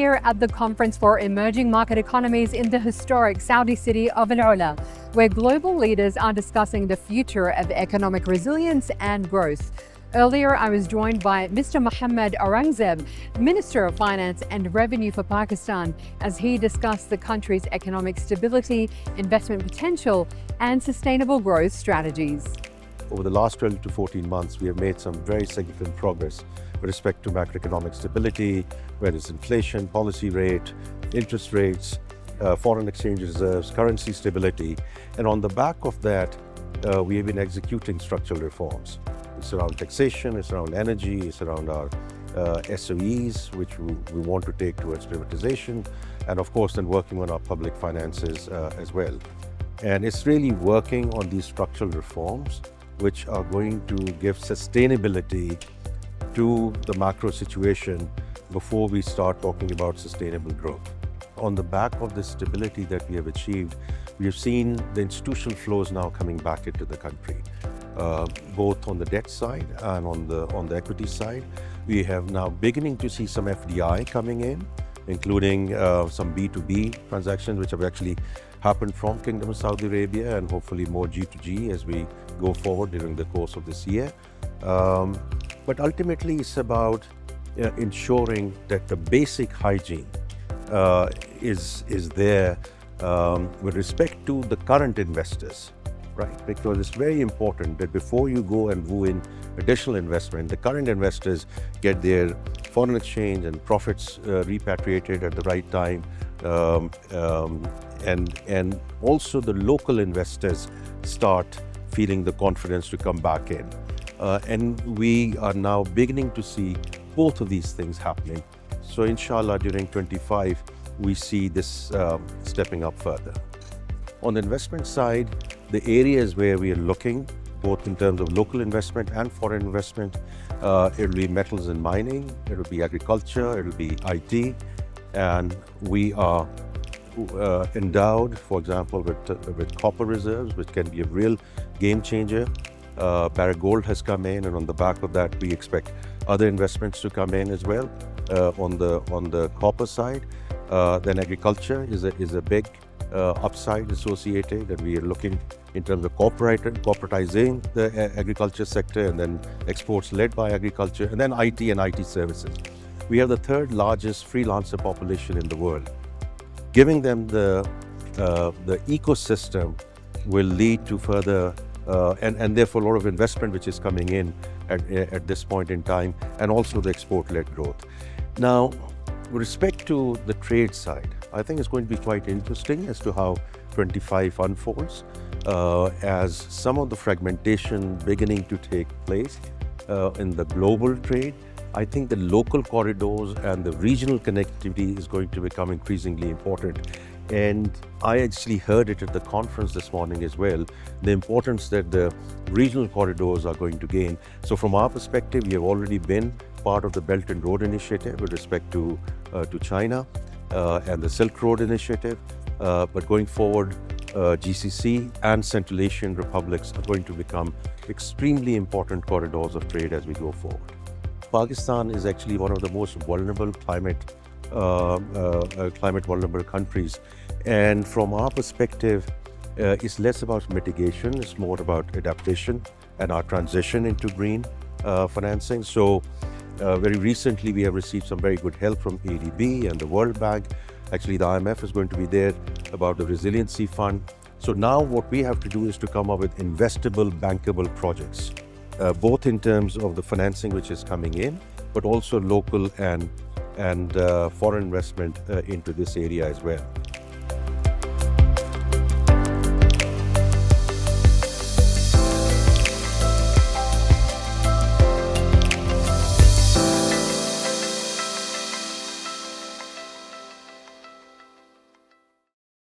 here at the conference for Emerging Market Economies in the historic Saudi city of Al-Ula, where global leaders are discussing the future of economic resilience and growth. Earlier, I was joined by Mr. Mohammed Aurangzeb, Minister of Finance and Revenue for Pakistan, as he discussed the country's economic stability, investment potential, and sustainable growth strategies. Over the last 12 to 14 months, we have made some very significant progress with respect to macroeconomic stability, whether it's inflation, policy rate, interest rates, foreign exchange reserves, currency stability. And on the back of that, we have been executing structural reforms. It's around taxation, it's around energy, it's around our SOEs, which we want to take towards privatization, and of course then working on our public finances as well. And it's really working on these structural reforms which are going to give sustainability to the macro situation before we start talking about sustainable growth. On the back of the stability that we have achieved, we have seen the institutional flows now coming back into the country, both on the debt side and on the equity side. We have now beginning to see some FDI coming in, including some B2B transactions which have actually happened from Kingdom of Saudi Arabia, and hopefully more G2G as we go forward during the course of this year. But ultimately it's about ensuring that the basic hygiene is there with respect to the current investors, right? Because it's very important that before you go and woo in additional investment, the current investors get their foreign exchange and profits repatriated at the right time, and also the local investors start feeling the confidence to come back in. And we are now beginning to see both of these things happening. So inshallah, during 25, we see this stepping up further. On the investment side, the areas where we are looking, both in terms of local investment and foreign investment, it will be metals and mining, it will be agriculture, it will be IT, and we are endowed, for example, with copper reserves, which can be a real game changer. Barrick Gold has come in, and on the back of that, we expect other investments to come in as well on the copper side. Then agriculture is a big upside associated, and we are looking in terms of corporatizing the agriculture sector, and then exports led by agriculture, and then IT and IT services. We have the third largest freelancer population in the world. Giving them the ecosystem will lead to further and therefore a lot of investment which is coming in at this point in time, and also the export-led growth. Now, with respect to the trade side, I think it's going to be quite interesting as to how 25 unfolds, as some of the fragmentation beginning to take place in the global trade. I think the local corridors and the regional connectivity is going to become increasingly important. And I actually heard it at the conference this morning as well, the importance that the regional corridors are going to gain. So from our perspective, we have already been part of the Belt and Road Initiative with respect to China and the Silk Road Initiative. But going forward, GCC and Central Asian republics are going to become extremely important corridors of trade as we go forward. Pakistan is actually one of the most vulnerable climate vulnerable countries, and from our perspective, it's less about mitigation, it's more about adaptation and our transition into green financing. So very recently we have received some very good help from ADB and the World Bank. Actually, the IMF is going to be there about the resiliency fund. So now what we have to do is to come up with investable, bankable projects, both in terms of the financing which is coming in, but also local and foreign investment into this area as well.